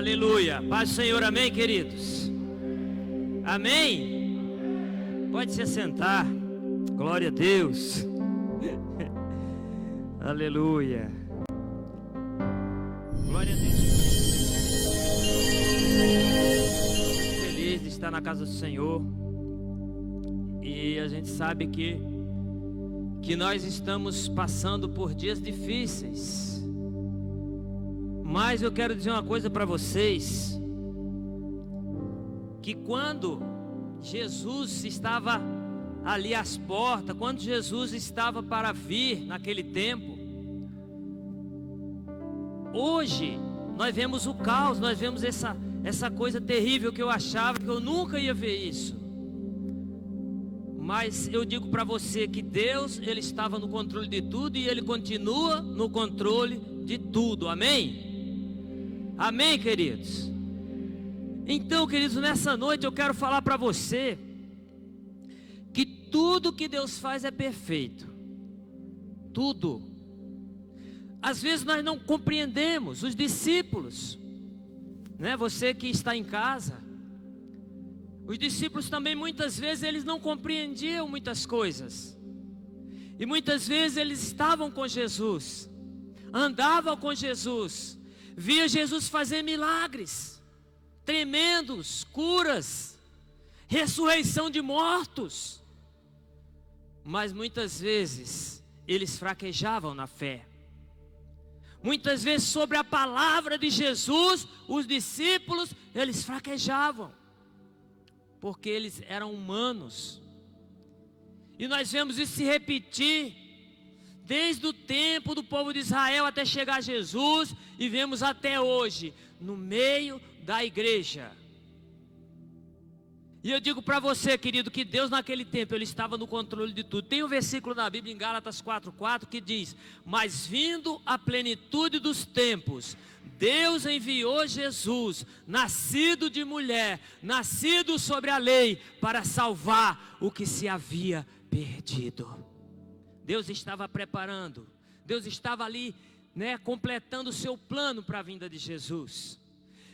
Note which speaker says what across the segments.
Speaker 1: Aleluia. Paz do Senhor, amém, queridos? Amém? Pode se assentar. Glória a Deus. Aleluia. Glória a Deus. Feliz de estar na casa do Senhor. E a gente sabe que nós estamos passando por dias difíceis. Mas eu quero dizer uma coisa para vocês, que quando Jesus estava ali às portas, quando Jesus estava para vir naquele tempo, hoje nós vemos o caos, nós vemos essa coisa terrível que eu achava que eu nunca ia ver isso. Mas eu digo para você que Deus, Ele estava no controle de tudo e Ele continua no controle de tudo, amém? Amém, queridos? Então, queridos, nessa noite eu quero falar para você que tudo que Deus faz é perfeito. Tudo. Às vezes nós não compreendemos, os discípulos, né? Você que está em casa, os discípulos também muitas vezes eles não compreendiam muitas coisas. E muitas vezes eles estavam com Jesus, andavam com Jesus, via Jesus fazer milagres tremendos, curas, ressurreição de mortos. Mas muitas vezes eles fraquejavam na fé. Muitas vezes sobre a palavra de Jesus, os discípulos, eles fraquejavam, porque eles eram humanos. E nós vemos isso se repetir desde o tempo do povo de Israel até chegar a Jesus, e vemos até hoje, no meio da igreja. E eu digo para você, querido, que Deus naquele tempo, Ele estava no controle de tudo. Tem um versículo na Bíblia, em Gálatas 4:4, que diz: mas vindo a plenitude dos tempos, Deus enviou Jesus, nascido de mulher, nascido sobre a lei, para salvar o que se havia perdido. Deus estava preparando, Deus estava ali, completando o seu plano para a vinda de Jesus.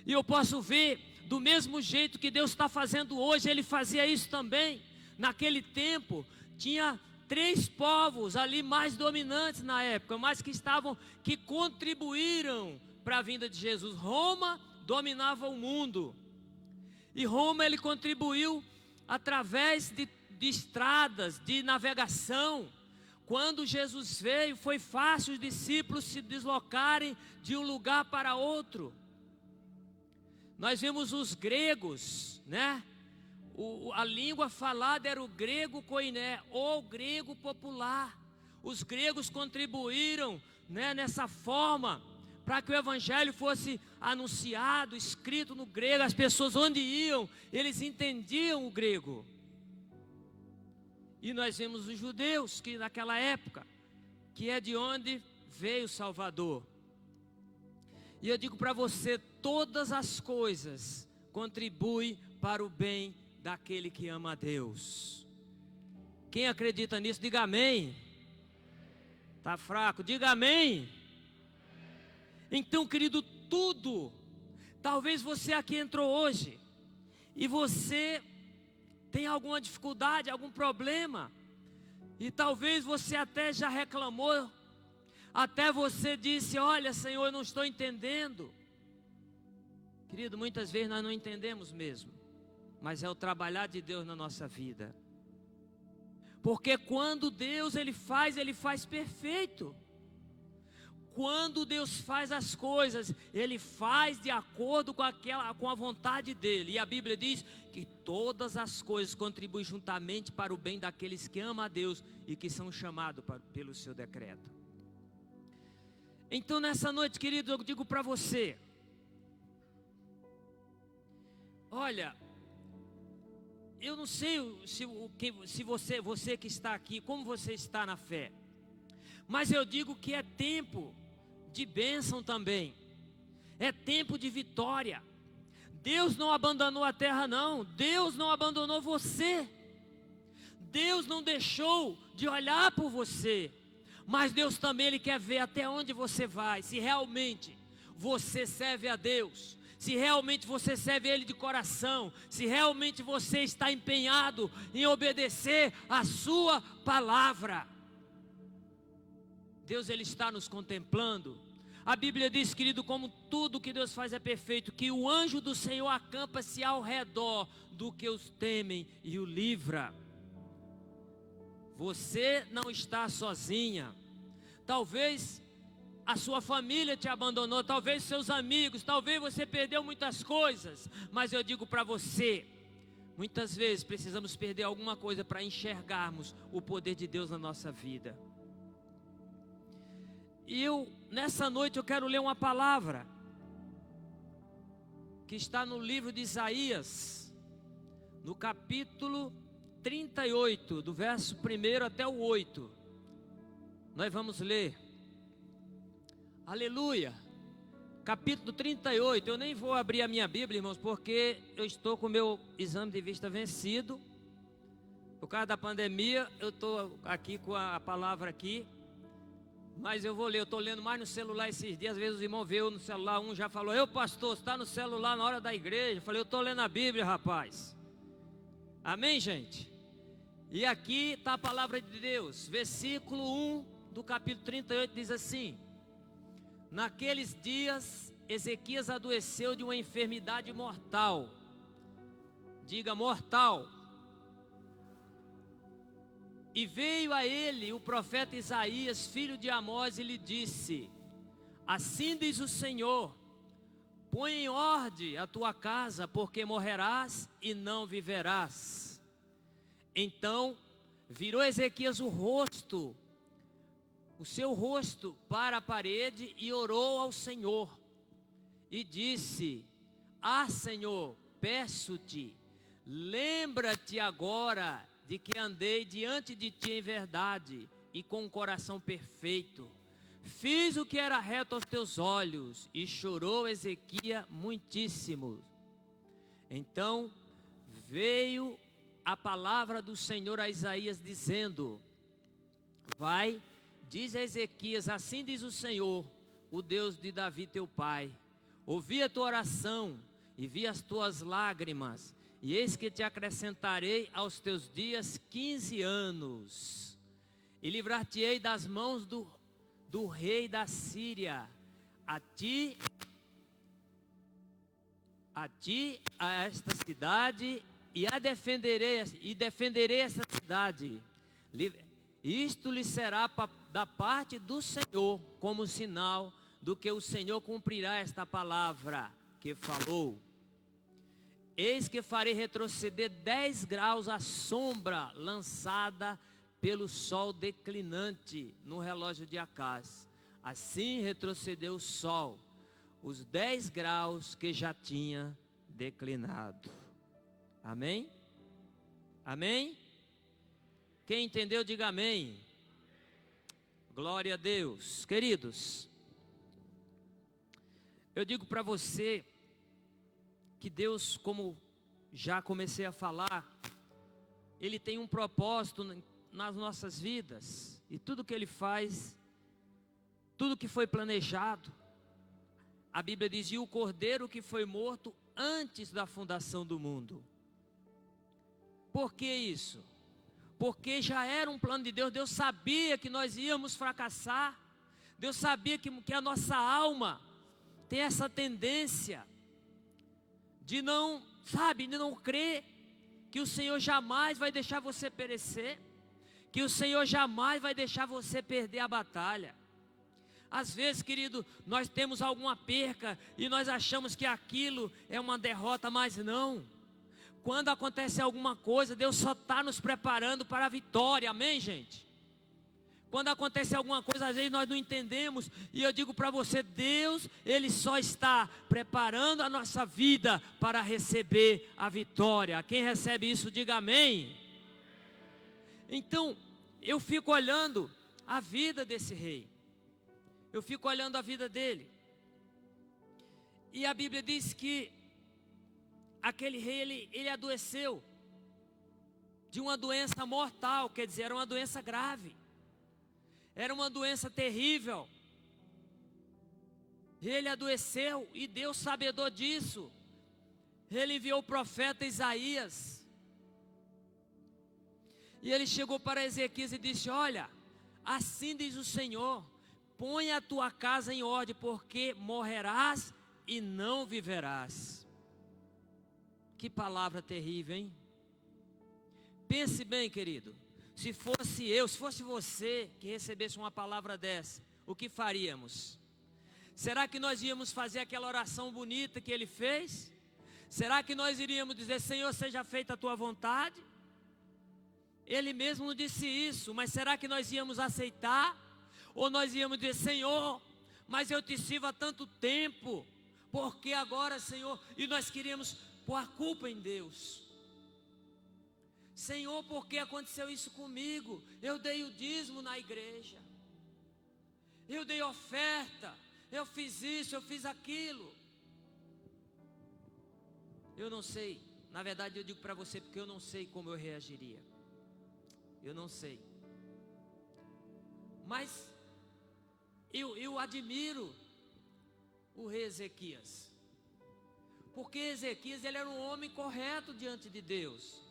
Speaker 1: E eu posso ver, do mesmo jeito que Deus está fazendo hoje, Ele fazia isso também. Naquele tempo, tinha 3 povos ali mais dominantes na época, mas que contribuíram para a vinda de Jesus. Roma dominava o mundo, e Roma ele contribuiu através de estradas, de navegação. Quando Jesus veio, foi fácil os discípulos se deslocarem de um lugar para outro. Nós vemos os gregos, a língua falada era o grego koiné, ou grego popular. Os gregos contribuíram, nessa forma, para que o evangelho fosse anunciado, escrito no grego. As pessoas onde iam, eles entendiam o grego. E nós vemos os judeus, que naquela época, que é de onde veio o Salvador. E eu digo para você, todas as coisas contribuem para o bem daquele que ama a Deus. Quem acredita nisso, diga amém. Está fraco, diga amém. Então, querido, tudo. Talvez você aqui entrou hoje e você tem alguma dificuldade, algum problema, e talvez você até já reclamou, até você disse: olha, Senhor, eu não estou entendendo. Querido, muitas vezes nós não entendemos mesmo, mas é o trabalhar de Deus na nossa vida. Porque quando Deus ele faz perfeito. Quando Deus faz as coisas, Ele faz de acordo com a vontade dEle. E a Bíblia diz que todas as coisas contribuem juntamente para o bem daqueles que amam a Deus e que são chamados pelo seu decreto. Então nessa noite, querido, eu digo para você, olha, eu não sei se você que está aqui, como você está na fé, mas eu digo que é tempo de bênção também, é tempo de vitória. Deus não abandonou a terra não, Deus não abandonou você, Deus não deixou de olhar por você, mas Deus também Ele quer ver até onde você vai, se realmente você serve a Deus, se realmente você serve Ele de coração, se realmente você está empenhado em obedecer a sua palavra. Deus, Ele está nos contemplando. A Bíblia diz, querido, como tudo que Deus faz é perfeito, que o anjo do Senhor acampa-se ao redor do que os temem e o livra. Você não está sozinha. Talvez a sua família te abandonou, talvez seus amigos, talvez você perdeu muitas coisas, mas eu digo para você, muitas vezes precisamos perder alguma coisa para enxergarmos o poder de Deus na nossa vida. E nessa noite eu quero ler uma palavra que está no livro de Isaías, no capítulo 38, do verso 1 até o 8. Nós vamos ler. Aleluia. Capítulo 38. Eu nem vou abrir a minha Bíblia, irmãos, porque eu estou com o meu exame de vista vencido. Por causa da pandemia, eu estou aqui com a palavra aqui. Mas eu vou ler, eu estou lendo mais no celular esses dias. Às vezes os irmãos veem eu no celular, um já falou: eu, pastor, você está no celular na hora da igreja? Eu falei: eu estou lendo a Bíblia, rapaz. Amém, gente? E aqui está a palavra de Deus. Versículo 1 do capítulo 38 diz assim: naqueles dias Ezequias adoeceu de uma enfermidade mortal. Diga: mortal. E veio a ele o profeta Isaías, filho de Amós, e lhe disse: assim diz o Senhor, põe em ordem a tua casa, porque morrerás e não viverás. Então virou Ezequias o seu rosto para a parede, e orou ao Senhor, e disse: ah, Senhor, peço-te, lembra-te agora de que andei diante de ti em verdade e com um coração perfeito. Fiz o que era reto aos teus olhos. E chorou Ezequias muitíssimo. Então veio a palavra do Senhor a Isaías dizendo: vai, diz a Ezequias, assim diz o Senhor, o Deus de Davi teu pai, ouvi a tua oração e vi as tuas lágrimas, e eis que te acrescentarei aos teus dias 15 anos, e livrar-te-ei das mãos do rei da Síria, a ti, a esta cidade, e defenderei essa cidade. Isto lhe será da parte do Senhor, como sinal do que o Senhor cumprirá esta palavra que falou. Eis que farei retroceder 10 graus a sombra lançada pelo sol declinante no relógio de Acás. Assim retrocedeu o sol, os 10 graus que já tinha declinado. Amém? Amém? Quem entendeu, diga amém. Glória a Deus. Queridos, eu digo para você que Deus, como já comecei a falar, Ele tem um propósito nas nossas vidas. E tudo que Ele faz, tudo que foi planejado, a Bíblia diz: e o cordeiro que foi morto antes da fundação do mundo. Por que isso? Porque já era um plano de Deus. Deus sabia que nós íamos fracassar. Deus sabia que a nossa alma tem essa tendência de não crer que o Senhor jamais vai deixar você perecer, que o Senhor jamais vai deixar você perder a batalha. Às vezes, querido, nós temos alguma perca e nós achamos que aquilo é uma derrota, mas não. Quando acontece alguma coisa, Deus só está nos preparando para a vitória, amém, gente? Quando acontece alguma coisa, às vezes nós não entendemos, e eu digo para você, Deus, Ele só está preparando a nossa vida para receber a vitória. Quem recebe isso, diga amém. Então, eu fico olhando a vida desse rei, eu fico olhando a vida dele, e a Bíblia diz que aquele rei, ele adoeceu de uma doença mortal, quer dizer, era uma doença grave. Era uma doença terrível. Ele adoeceu e Deus, sabedor disso, Ele enviou o profeta Isaías. E ele chegou para Ezequias e disse: olha, assim diz o Senhor, põe a tua casa em ordem, porque morrerás e não viverás. Que palavra terrível, hein? Pense bem, querido. Se fosse eu, se fosse você que recebesse uma palavra dessa, o que faríamos? Será que nós íamos fazer aquela oração bonita que ele fez? Será que nós iríamos dizer: Senhor, seja feita a tua vontade? Ele mesmo não disse isso, mas será que nós íamos aceitar? Ou nós íamos dizer: Senhor, mas eu te sirvo há tanto tempo, por que agora, Senhor? E nós queríamos pôr a culpa em Deus. Senhor, por que aconteceu isso comigo? Eu dei o dízimo na igreja, eu dei oferta, eu fiz isso, eu fiz aquilo. Eu não sei, na verdade eu digo para você porque eu não sei como eu reagiria. Eu não sei. Mas eu admiro o rei Ezequias, porque Ezequias, ele era um homem correto diante de Deus.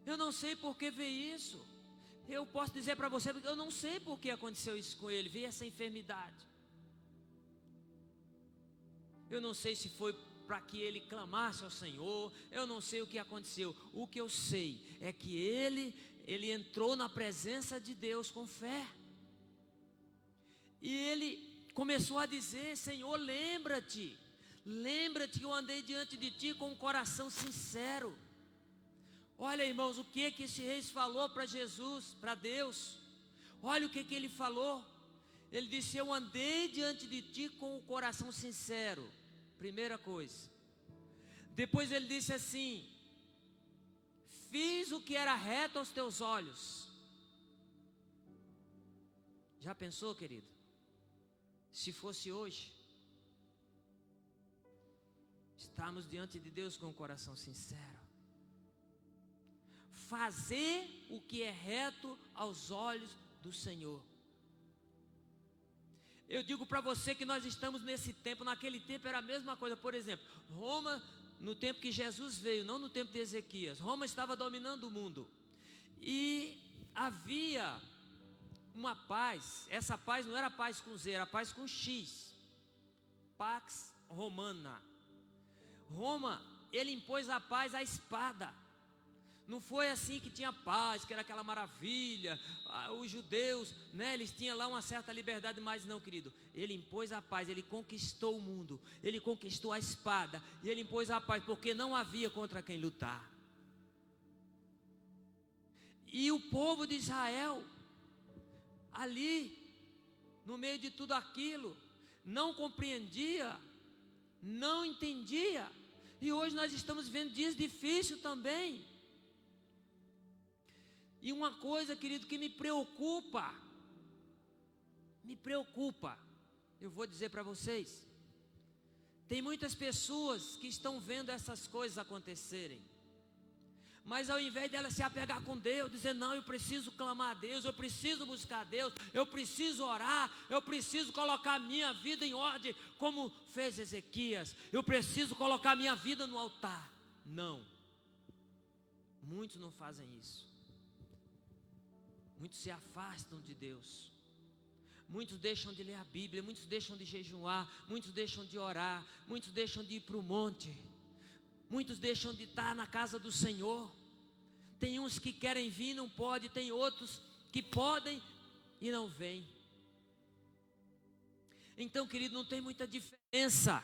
Speaker 1: Eu não sei por que veio isso. Eu posso dizer para você, eu não sei por que aconteceu isso com ele, veio essa enfermidade. Eu não sei se foi para que ele clamasse ao Senhor, eu não sei o que aconteceu. O que eu sei é que ele entrou na presença de Deus com fé. E ele começou a dizer: Senhor, lembra-te que eu andei diante de ti com um coração sincero. Olha, irmãos, o que esse rei falou para Jesus, para Deus? Olha o que ele falou. Ele disse: eu andei diante de ti com o coração sincero. Primeira coisa. Depois ele disse assim: fiz o que era reto aos teus olhos. Já pensou, querido? Se fosse hoje, estamos diante de Deus com o coração sincero. Fazer o que é reto aos olhos do Senhor. Eu digo para você que nós estamos nesse tempo. Naquele tempo era a mesma coisa. Por exemplo, Roma, no tempo que Jesus veio, não no tempo de Ezequias, Roma estava dominando o mundo. E havia uma paz. Essa paz não era paz com Z, era paz com X. Pax Romana. Roma, ele impôs a paz à espada. Não foi assim que tinha paz, que era aquela maravilha. Os judeus, né, eles tinham lá uma certa liberdade, mas não, querido. Ele impôs a paz, ele conquistou o mundo, ele conquistou a espada, e ele impôs a paz, porque não havia contra quem lutar. E o povo de Israel, ali, no meio de tudo aquilo, não compreendia, não entendia. E hoje nós estamos vivendo dias difíceis também. E uma coisa, querido, que me preocupa, eu vou dizer para vocês. Tem muitas pessoas que estão vendo essas coisas acontecerem, mas ao invés dela se apegar com Deus, dizer: não, eu preciso clamar a Deus, eu preciso buscar a Deus, eu preciso orar, eu preciso colocar a minha vida em ordem, como fez Ezequias, eu preciso colocar a minha vida no altar. Não, muitos não fazem isso. Muitos se afastam de Deus. Muitos deixam de ler a Bíblia, muitos deixam de jejuar, muitos deixam de orar, muitos deixam de ir para o monte, muitos deixam de estar na casa do Senhor. Tem uns que querem vir, não podem, tem outros que podem e não vêm. Então, querido, não tem muita diferença.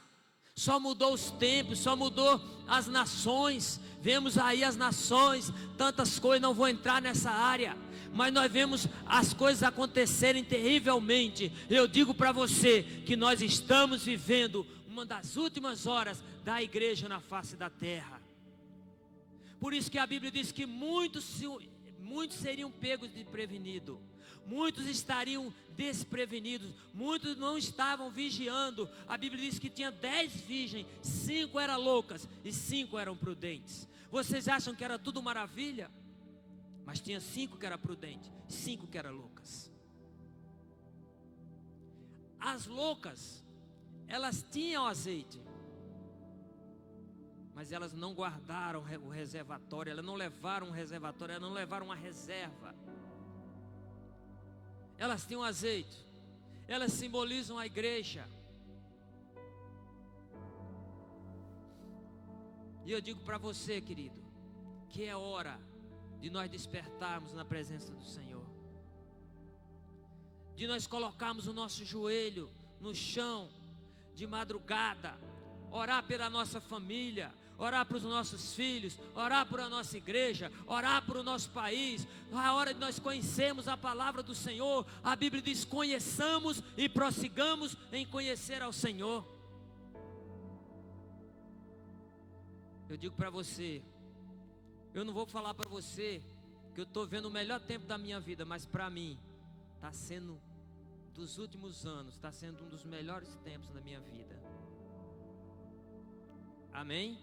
Speaker 1: Só mudou os tempos, só mudou as nações. Vemos aí as nações, tantas coisas, não vou entrar nessa área. Mas nós vemos as coisas acontecerem terrivelmente. Eu digo para você que nós estamos vivendo uma das últimas horas da igreja na face da terra. Por isso que a Bíblia diz que muitos seriam pegos desprevenidos. Muitos estariam desprevenidos. Muitos não estavam vigiando. A Bíblia diz que tinha 10 virgens, 5 eram loucas e 5 eram prudentes. Vocês acham que era tudo maravilha? Mas tinha 5 que eram prudentes, 5 que eram loucas. As loucas, elas tinham azeite, mas elas não guardaram o reservatório, elas não levaram um reservatório, elas não levaram uma reserva. Elas tinham azeite, elas simbolizam a igreja. E eu digo para você, querido, que é hora de nós despertarmos na presença do Senhor, de nós colocarmos o nosso joelho no chão de madrugada, orar pela nossa família, orar para os nossos filhos, orar por a nossa igreja, orar para o nosso país. É hora de nós conhecermos a palavra do Senhor. A Bíblia diz: conheçamos e prossigamos em conhecer ao Senhor. Eu digo para você, eu não vou falar para você que eu estou vendo o melhor tempo da minha vida, mas para mim está sendo, dos últimos anos, está sendo um dos melhores tempos da minha vida. Amém?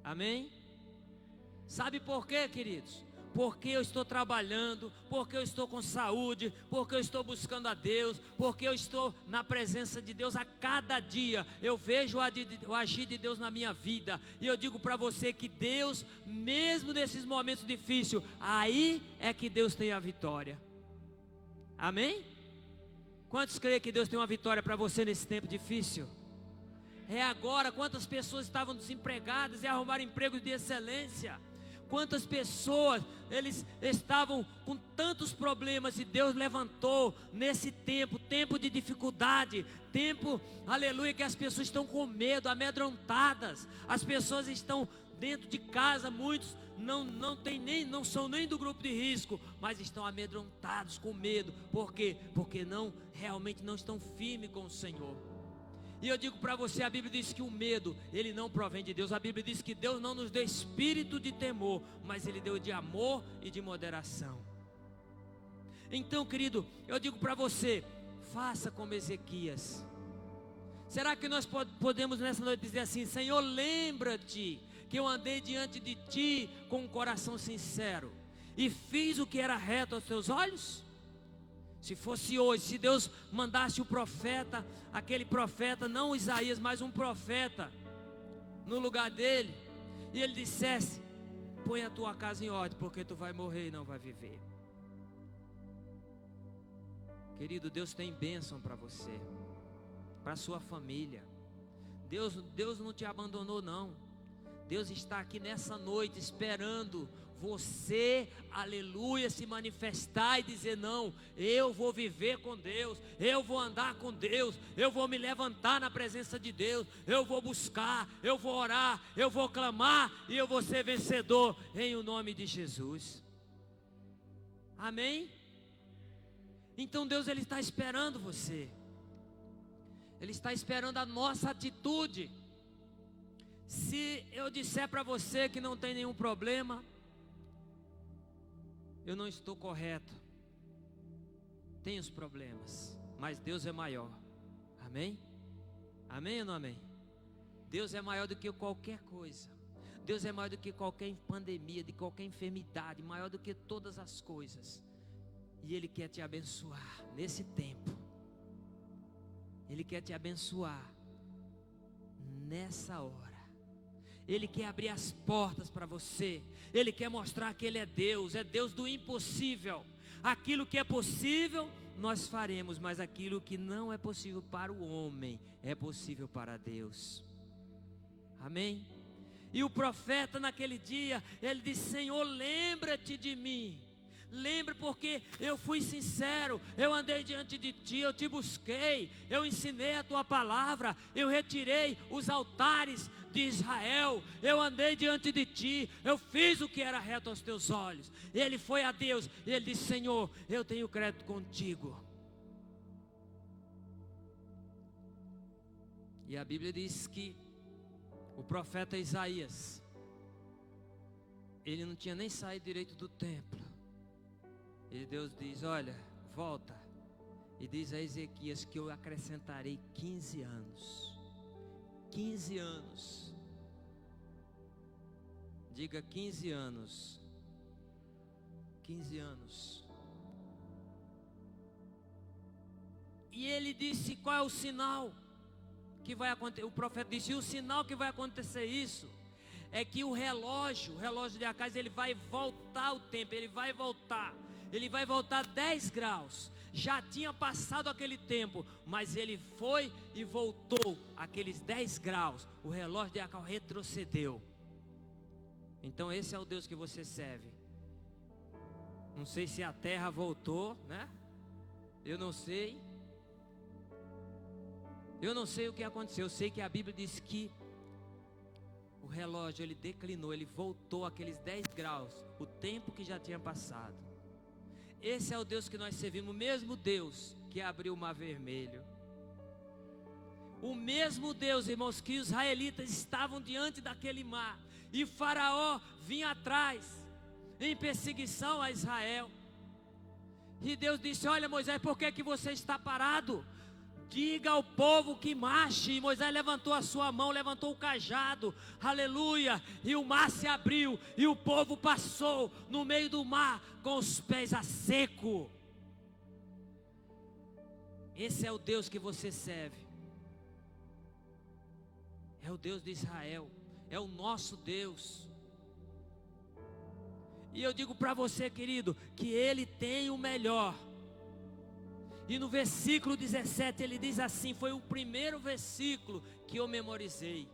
Speaker 1: Amém? Sabe por quê, queridos? Porque eu estou trabalhando, porque eu estou com saúde, porque eu estou buscando a Deus, porque eu estou na presença de Deus a cada dia. Eu vejo o agir de Deus na minha vida. E eu digo para você que Deus, mesmo nesses momentos difíceis, aí é que Deus tem a vitória. Amém? Quantos creem que Deus tem uma vitória para você nesse tempo difícil? É agora. Quantas pessoas estavam desempregadas e arrumaram empregos de excelência? Quantas pessoas, eles estavam com tantos problemas e Deus levantou nesse tempo de dificuldade, tempo, aleluia, que as pessoas estão com medo, amedrontadas. As pessoas estão dentro de casa, muitos não são nem do grupo de risco, mas estão amedrontados, com medo. Por quê? Porque realmente não estão firmes com o Senhor. E eu digo para você, a Bíblia diz que o medo, ele não provém de Deus. A Bíblia diz que Deus não nos deu espírito de temor, mas Ele deu de amor e de moderação. Então, querido, eu digo para você, faça como Ezequias. Será que nós podemos nessa noite dizer assim: Senhor, lembra-te que eu andei diante de Ti com um coração sincero e fiz o que era reto aos Teus olhos? Se fosse hoje, se Deus mandasse o profeta, aquele profeta, não Isaías, mas um profeta, no lugar dele, e ele dissesse: põe a tua casa em ordem, porque tu vai morrer e não vai viver. Querido, Deus tem bênção para você, para a sua família. Deus não te abandonou, não. Deus está aqui nessa noite esperando você, aleluia, se manifestar e dizer: não, eu vou viver com Deus, eu vou andar com Deus, eu vou me levantar na presença de Deus, eu vou buscar, eu vou orar, eu vou clamar e eu vou ser vencedor em o nome de Jesus. Amém? Então Deus, Ele está esperando você, Ele está esperando a nossa atitude. Se eu disser para você que não tem nenhum problema, eu não estou correto. Tem os problemas, mas Deus é maior. Amém? Amém ou não amém? Deus é maior do que qualquer coisa. Deus é maior do que qualquer pandemia, de qualquer enfermidade, maior do que todas as coisas. E Ele quer te abençoar nesse tempo. Ele quer te abençoar nessa hora. Ele quer abrir as portas para você. Ele quer mostrar que Ele é Deus do impossível. Aquilo que é possível, nós faremos, mas aquilo que não é possível para o homem, é possível para Deus. Amém? E o profeta naquele dia, ele disse: Senhor, lembra-te de mim. Lembra, porque eu fui sincero, eu andei diante de Ti, eu Te busquei, eu ensinei a Tua palavra, eu retirei os altares de Israel, eu andei diante de Ti, eu fiz o que era reto aos Teus olhos. Ele foi a Deus e ele disse: Senhor, eu tenho crédito contigo. E a Bíblia diz que o profeta Isaías, ele não tinha nem saído direito do templo. E Deus diz: olha, volta e diz a Ezequias que eu acrescentarei 15 anos. 15 anos. Diga 15 anos. 15 anos. E ele disse: qual é o sinal que vai acontecer? O profeta disse: e o sinal que vai acontecer isso é que o relógio de Acais, ele vai voltar o tempo, ele vai voltar 10 graus. Já tinha passado aquele tempo, mas ele foi e voltou aqueles 10 graus. O relógio de Acais retrocedeu. Então esse é o Deus que você serve. Não sei se a terra voltou, né? Eu não sei o que aconteceu. Eu sei que a Bíblia diz que o relógio, ele declinou, ele voltou aqueles 10 graus, o tempo que já tinha passado. Esse é o Deus que nós servimos, o mesmo Deus que abriu o mar vermelho. O mesmo Deus, irmãos, que os israelitas estavam diante daquele mar, e Faraó vinha atrás, em perseguição a Israel. E Deus disse: olha, Moisés, por que você está parado? Diga ao povo que marche. E Moisés levantou a sua mão, levantou o cajado, aleluia, e o mar se abriu, e o povo passou no meio do mar, com os pés a seco. Esse é o Deus que você serve. É o Deus de Israel, é o nosso Deus. E eu digo para você, querido, que Ele tem o melhor. E no versículo 17 ele diz assim, foi o primeiro versículo que eu memorizei.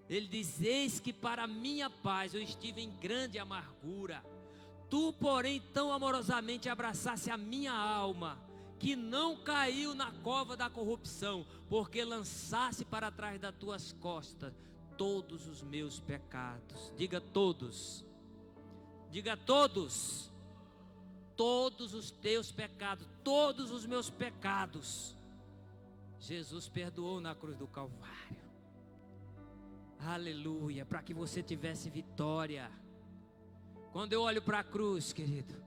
Speaker 1: Ele diz: eis que para minha paz eu estive em grande amargura. Tu, porém, tão amorosamente abraçaste a minha alma, que não caiu na cova da corrupção, porque lançaste para trás das tuas costas todos os meus pecados. Diga todos. Diga todos. Todos os teus pecados, todos os meus pecados, Jesus perdoou na cruz do Calvário. Aleluia, para que você tivesse vitória. Quando eu olho para a cruz, querido,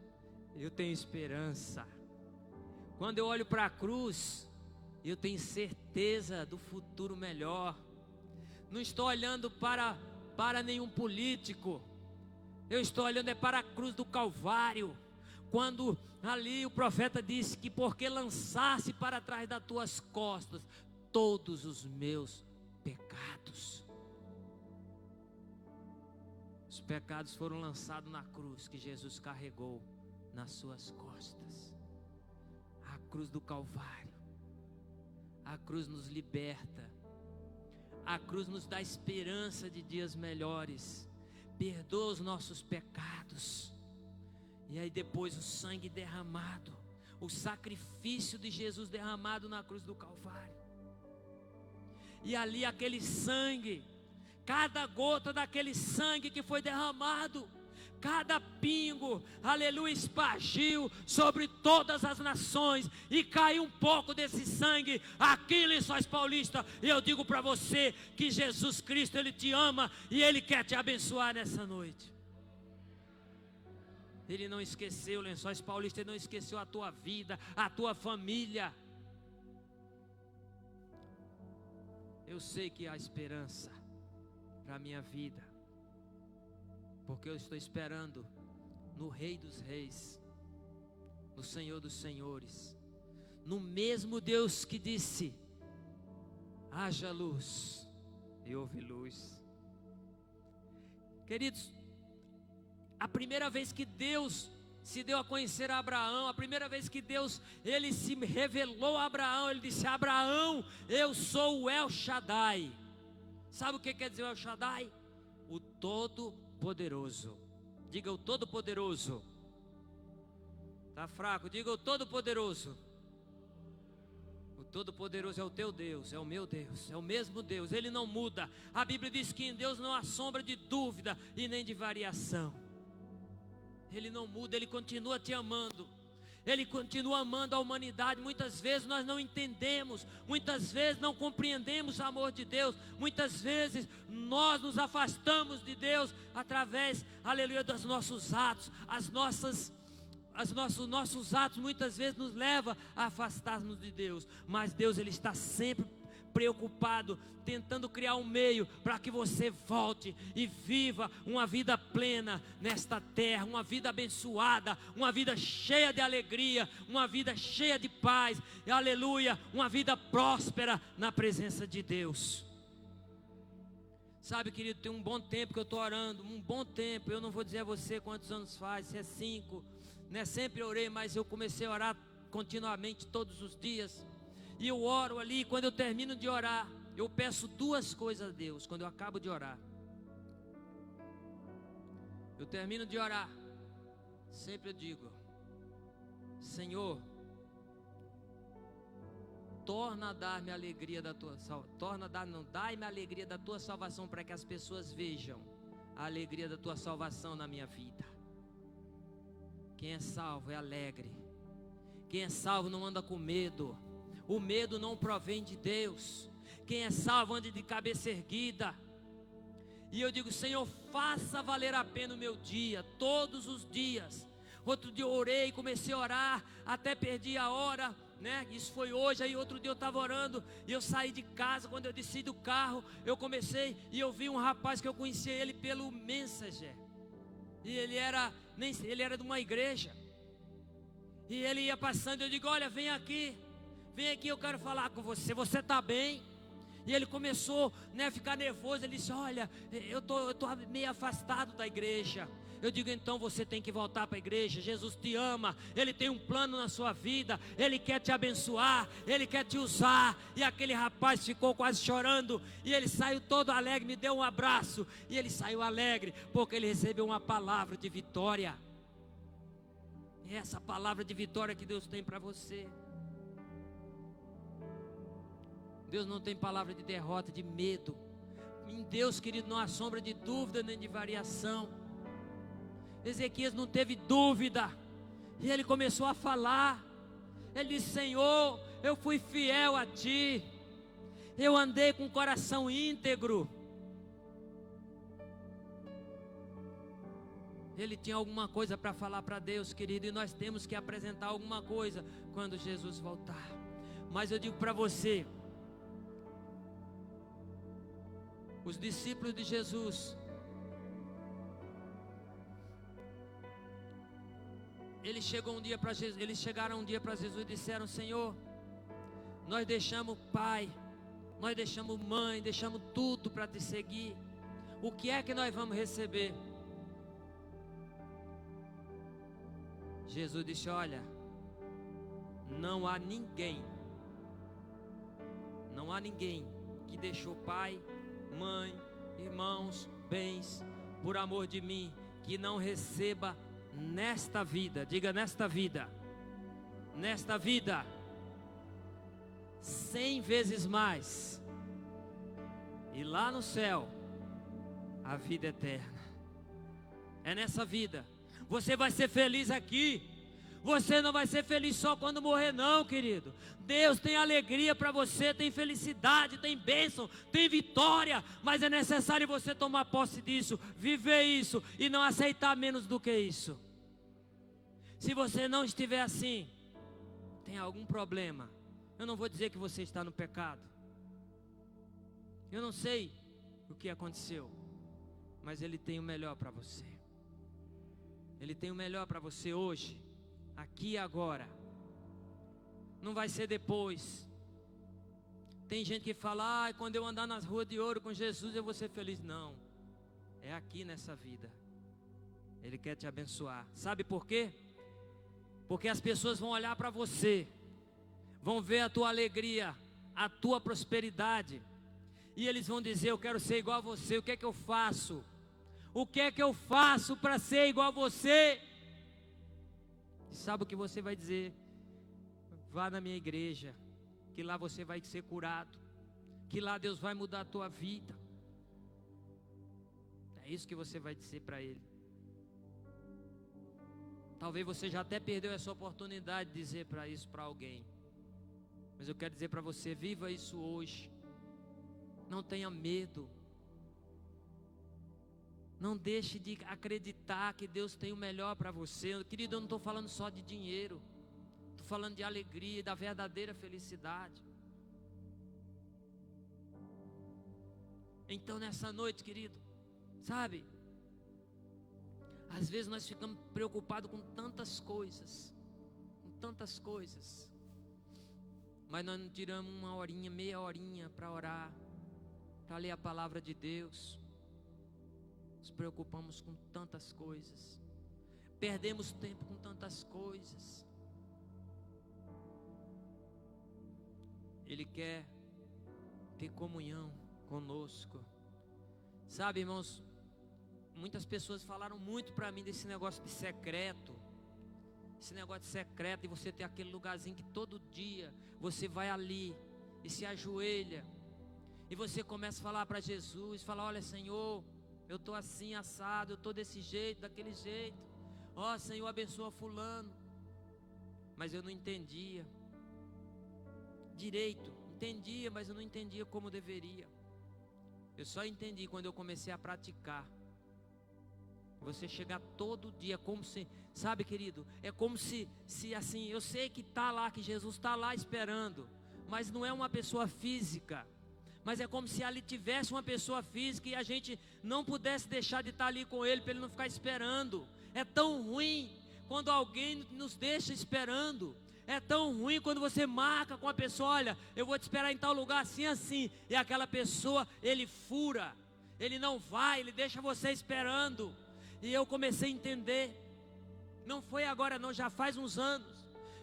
Speaker 1: eu tenho esperança. Quando eu olho para a cruz, eu tenho certeza do futuro melhor. Não estou olhando para nenhum político, eu estou olhando para a cruz do Calvário. Quando ali o profeta disse que porque lançasse para trás das tuas costas todos os meus pecados. Os pecados foram lançados na cruz que Jesus carregou nas suas costas. A cruz do Calvário. A cruz nos liberta. A cruz nos dá esperança de dias melhores. Perdoa os nossos pecados. E aí depois o sangue derramado, o sacrifício de Jesus derramado na cruz do Calvário. E ali aquele sangue, cada gota daquele sangue que foi derramado, cada pingo, aleluia, espargiu sobre todas as nações. E caiu um pouco desse sangue aqui em Lençóis Paulista. E eu digo para você que Jesus Cristo, Ele te ama e Ele quer te abençoar nessa noite. Ele não esqueceu Lençóis Paulista, Ele não esqueceu a tua vida, a tua família. Eu sei que há esperança para a minha vida, porque eu estou esperando no Rei dos Reis, no Senhor dos Senhores, no mesmo Deus que disse: haja luz, e houve luz. Queridos, a primeira vez que Deus se deu a conhecer a Abraão, a primeira vez que Deus, Ele se revelou a Abraão, Ele disse: Abraão, eu sou o El Shaddai. Sabe o que quer dizer o El Shaddai? O Todo-Poderoso. Diga: o Todo-Poderoso. Está fraco? Diga: o Todo-Poderoso. O Todo-Poderoso é o teu Deus, é o meu Deus, é o mesmo Deus, Ele não muda. A Bíblia diz que em Deus não há sombra de dúvida e nem de variação. Ele não muda, Ele continua te amando. Ele continua amando a humanidade. Muitas vezes nós não entendemos, muitas vezes não compreendemos o amor de Deus. Muitas vezes nós nos afastamos de Deus através, aleluia, dos nossos atos. Nossos atos muitas vezes nos levam a afastarmos de Deus. Mas Deus, Ele está sempre preocupado, tentando criar um meio para que você volte e viva uma vida plena nesta terra, uma vida abençoada, uma vida cheia de alegria, uma vida cheia de paz, e aleluia, uma vida próspera na presença de Deus. Sabe, querido, tem um bom tempo que eu estou orando, um bom tempo. Eu não vou dizer a você quantos anos faz, se é 5, né? Sempre orei, mas eu comecei a orar continuamente todos os dias. E eu oro ali, quando eu termino de orar, eu peço 2 coisas a Deus, quando eu acabo de orar. Eu termino de orar, sempre eu digo: Senhor, torna a dar-me a alegria da tua salvação, dai-me a alegria da tua salvação, para que as pessoas vejam a alegria da tua salvação na minha vida. Quem é salvo é alegre. Quem é salvo não anda com medo. O medo não provém de Deus. Quem é salvo anda de cabeça erguida. E eu digo: Senhor, faça valer a pena o meu dia, todos os dias. Outro dia eu orei, comecei a orar, até perdi a hora, né? Isso foi hoje. Aí outro dia eu estava orando e eu saí de casa. Quando eu desci do carro, eu comecei e eu vi um rapaz que eu conhecia ele pelo Messenger. E ele era de uma igreja. E ele ia passando, eu digo: olha, vem aqui, eu quero falar com você, você está bem? E ele começou, né, a ficar nervoso. Ele disse: olha, eu tô meio afastado da igreja. Eu digo: então você tem que voltar para a igreja. Jesus te ama, Ele tem um plano na sua vida, Ele quer te abençoar, Ele quer te usar. E aquele rapaz ficou quase chorando, e ele saiu todo alegre, me deu um abraço, e ele saiu alegre, porque ele recebeu uma palavra de vitória. E essa palavra de vitória que Deus tem para você. Deus não tem palavra de derrota, de medo. Em Deus, querido, não há sombra de dúvida nem de variação. Ezequias não teve dúvida, e ele começou a falar. Ele disse: Senhor, eu fui fiel a Ti, eu andei com o coração íntegro. Ele tinha alguma coisa para falar para Deus, querido, e nós temos que apresentar alguma coisa quando Jesus voltar. Mas eu digo para você, os discípulos de Jesus, eles chegaram um dia para Jesus e disseram: Senhor, nós deixamos pai, nós deixamos mãe, deixamos tudo para te seguir. O que é que nós vamos receber? Jesus disse: olha, não há ninguém que deixou pai, mãe, irmãos, bens, por amor de mim, que não receba nesta vida, diga nesta vida, 100 vezes mais, e lá no céu, a vida eterna. É nessa vida. Você vai ser feliz aqui. Você não vai ser feliz só quando morrer, não, querido. Deus tem alegria para você, tem felicidade, tem bênção, tem vitória. Mas é necessário você tomar posse disso, viver isso e não aceitar menos do que isso. Se você não estiver assim, tem algum problema. Eu não vou dizer que você está no pecado. Eu não sei o que aconteceu, mas Ele tem o melhor para você. Ele tem o melhor para você hoje, aqui e agora. Não vai ser depois. Tem gente que fala: quando eu andar nas ruas de ouro com Jesus eu vou ser feliz. Não, é aqui nessa vida. Ele quer te abençoar. Sabe por quê? Porque as pessoas vão olhar para você, vão ver a tua alegria, a tua prosperidade, e eles vão dizer: eu quero ser igual a você. O que é que eu faço? O que é que eu faço para ser igual a você? Sabe o que você vai dizer? Vá na minha igreja, que lá você vai ser curado, que lá Deus vai mudar a tua vida. É isso que você vai dizer para ele. Talvez você já até perdeu essa oportunidade de dizer para isso para alguém, mas eu quero dizer para você: viva isso hoje. Não tenha medo. Não deixe de acreditar que Deus tem o melhor para você. Querido, eu não estou falando só de dinheiro. Estou falando de alegria, da verdadeira felicidade. Então nessa noite, querido, sabe, às vezes nós ficamos preocupados com tantas coisas, mas nós não tiramos uma horinha, meia horinha para orar, para ler a palavra de Deus. Nos preocupamos com tantas coisas, perdemos tempo com tantas coisas. Ele quer ter comunhão conosco. Sabe, irmãos, muitas pessoas falaram muito para mim desse negócio de secreto. Esse negócio de secreto, e você ter aquele lugarzinho que todo dia você vai ali e se ajoelha, e você começa a falar para Jesus, falar: olha, Senhor, eu estou assim assado, eu estou desse jeito, daquele jeito. Ó, Senhor, abençoa fulano. Mas eu não entendia direito, entendia, mas eu não entendia como deveria. Eu só entendi quando eu comecei a praticar. Você chegar todo dia, como se, sabe, querido, é como se assim, eu sei que está lá, que Jesus está lá esperando, mas não é uma pessoa física, mas é como se ali tivesse uma pessoa física e a gente não pudesse deixar de estar ali com ele, para ele não ficar esperando. É tão ruim quando alguém nos deixa esperando. É tão ruim quando você marca com a pessoa: olha, eu vou te esperar em tal lugar assim, assim, e aquela pessoa, ele fura, ele não vai, ele deixa você esperando. E eu comecei a entender, não foi agora não, já faz uns anos,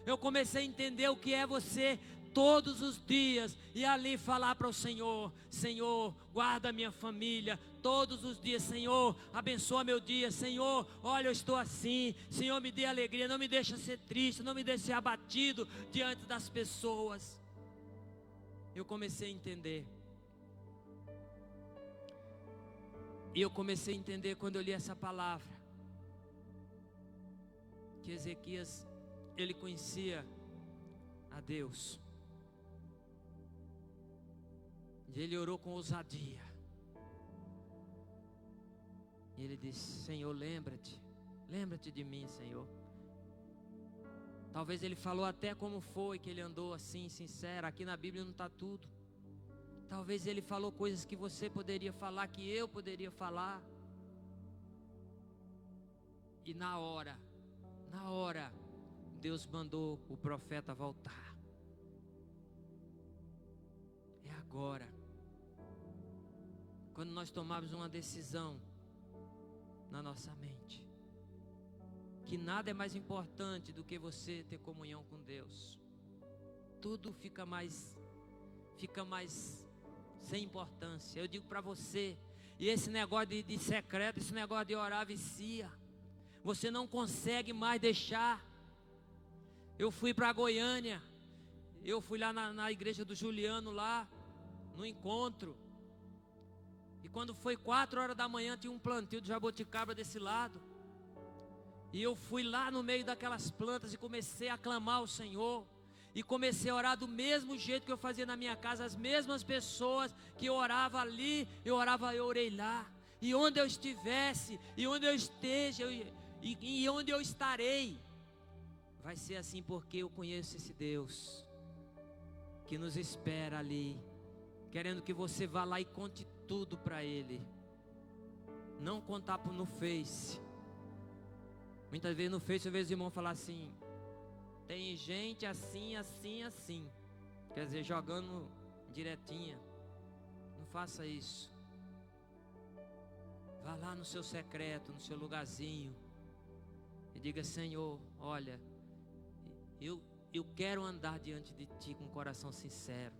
Speaker 1: eu comecei a entender o que é você todos os dias e ali falar para o Senhor: Senhor, guarda a minha família todos os dias, Senhor, abençoa meu dia, Senhor, olha, eu estou assim, Senhor, me dê alegria, não me deixa ser triste, não me deixe ser abatido diante das pessoas. Eu comecei a entender. E eu comecei a entender quando eu li essa palavra, que Ezequias, ele conhecia a Deus. E ele orou com ousadia. E ele disse: Senhor, lembra-te de mim, Senhor. Talvez ele falou até como foi que ele andou assim, sincero. Aqui na Bíblia não está tudo. Talvez ele falou coisas que você poderia falar, que eu poderia falar. E na hora, Deus mandou o profeta voltar. É agora. Quando nós tomarmos uma decisão na nossa mente, que nada é mais importante do que você ter comunhão com Deus. Tudo fica mais sem importância. Eu digo para você, e esse negócio de secreto, esse negócio de orar vicia. Você não consegue mais deixar. Eu fui para Goiânia, eu fui lá na igreja do Juliano, lá no encontro, e quando foi 4 horas da manhã, tinha um plantio de jabuticaba desse lado, e eu fui lá no meio daquelas plantas e comecei a clamar ao Senhor, e comecei a orar do mesmo jeito que eu fazia na minha casa. As mesmas pessoas que eu orava ali, eu orei lá. E onde eu estivesse, e onde eu esteja, e onde eu estarei, vai ser assim, porque eu conheço esse Deus que nos espera ali, querendo que você vá lá e conte tudo para Ele. Não contar no Face. Muitas vezes no Face eu vejo os irmãos falar assim: tem gente assim, assim, assim. Quer dizer, jogando direitinha. Não faça isso. Vá lá no seu secreto, no seu lugarzinho, e diga: Senhor, olha, eu quero andar diante de Ti com um coração sincero.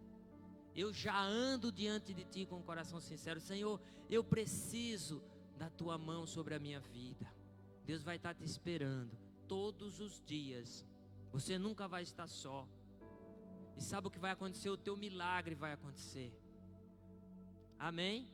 Speaker 1: Eu já ando diante de Ti com um coração sincero. Senhor, eu preciso da Tua mão sobre a minha vida. Deus vai estar te esperando todos os dias. Você nunca vai estar só. E sabe o que vai acontecer? O teu milagre vai acontecer. Amém?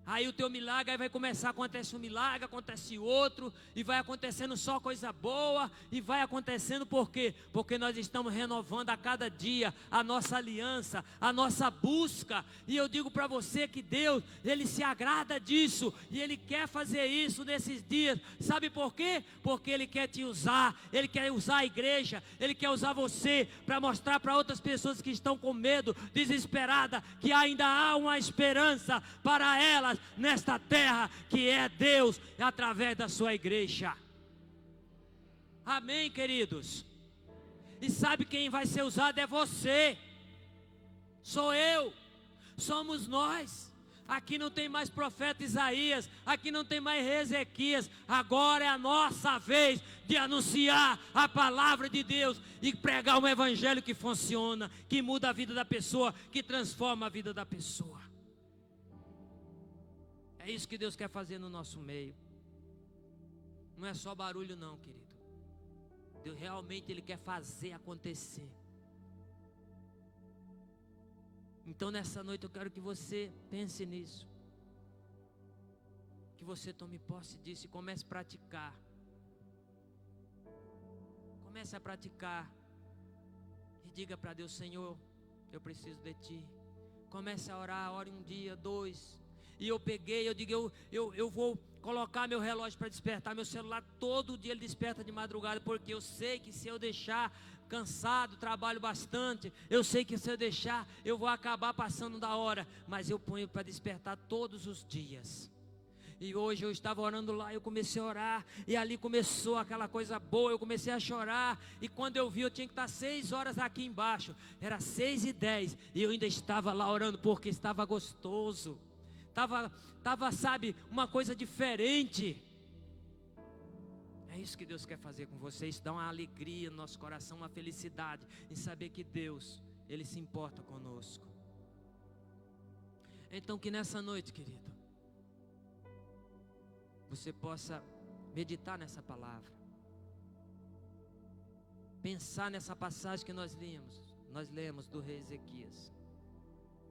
Speaker 1: Aí o teu milagre, aí vai começar, acontece um milagre, acontece outro, e vai acontecendo só coisa boa, e vai acontecendo por quê? Porque nós estamos renovando a cada dia a nossa aliança, a nossa busca, e eu digo para você que Deus, Ele se agrada disso, e Ele quer fazer isso nesses dias, sabe por quê? Porque Ele quer te usar, Ele quer usar a igreja, Ele quer usar você, para mostrar para outras pessoas que estão com medo, desesperada, que ainda há uma esperança para elas, nesta terra que é Deus, através da sua igreja. Amém, queridos? E sabe quem vai ser usado? É você, sou eu, somos nós. Aqui não tem mais profeta Isaías, aqui não tem mais rei Ezequias. Agora é a nossa vez de anunciar a palavra de Deus e pregar um evangelho que funciona, que muda a vida da pessoa, que transforma a vida da pessoa. É isso que Deus quer fazer no nosso meio. Não é só barulho não, querido. Deus realmente Ele quer fazer acontecer. Então nessa noite eu quero que você pense nisso. Que você tome posse disso e comece a praticar. Comece a praticar. E diga para Deus: Senhor, eu preciso de Ti. Comece a orar, ore um dia, 2. E eu peguei, eu digo, eu vou colocar meu relógio para despertar. Meu celular todo dia ele desperta de madrugada, porque eu sei que se eu deixar cansado, trabalho bastante, eu sei que se eu deixar, eu vou acabar passando da hora. Mas eu ponho para despertar todos os dias. E hoje eu estava orando lá, eu comecei a orar, e ali começou aquela coisa boa, eu comecei a chorar, e quando eu vi eu tinha que estar 6 horas aqui embaixo, era 6h10, e eu ainda estava lá orando, porque estava gostoso, estava, sabe, uma coisa diferente. É isso que Deus quer fazer com você, isso dá uma alegria no nosso coração, uma felicidade, em saber que Deus, Ele se importa conosco. Então que nessa noite, querido, você possa meditar nessa palavra, pensar nessa passagem que nós lemos do rei Ezequias.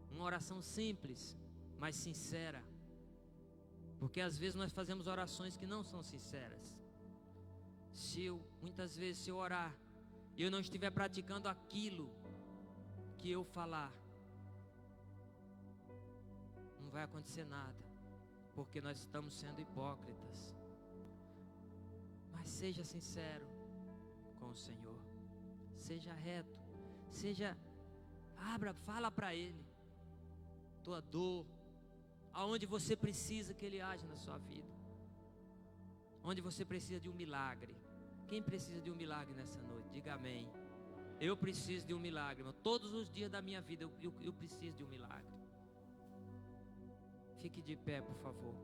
Speaker 1: Uma oração simples, mas sincera, porque às vezes nós fazemos orações que não são sinceras. Muitas vezes se eu orar e eu não estiver praticando aquilo que eu falar, não vai acontecer nada, porque nós estamos sendo hipócritas. Mas seja sincero com o Senhor, seja reto, fala para Ele tua dor, aonde você precisa que Ele age na sua vida, onde você precisa de um milagre. Quem precisa de um milagre nessa noite? Diga amém. Eu preciso de um milagre, irmão. Todos os dias da minha vida eu preciso de um milagre. Fique de pé, por favor.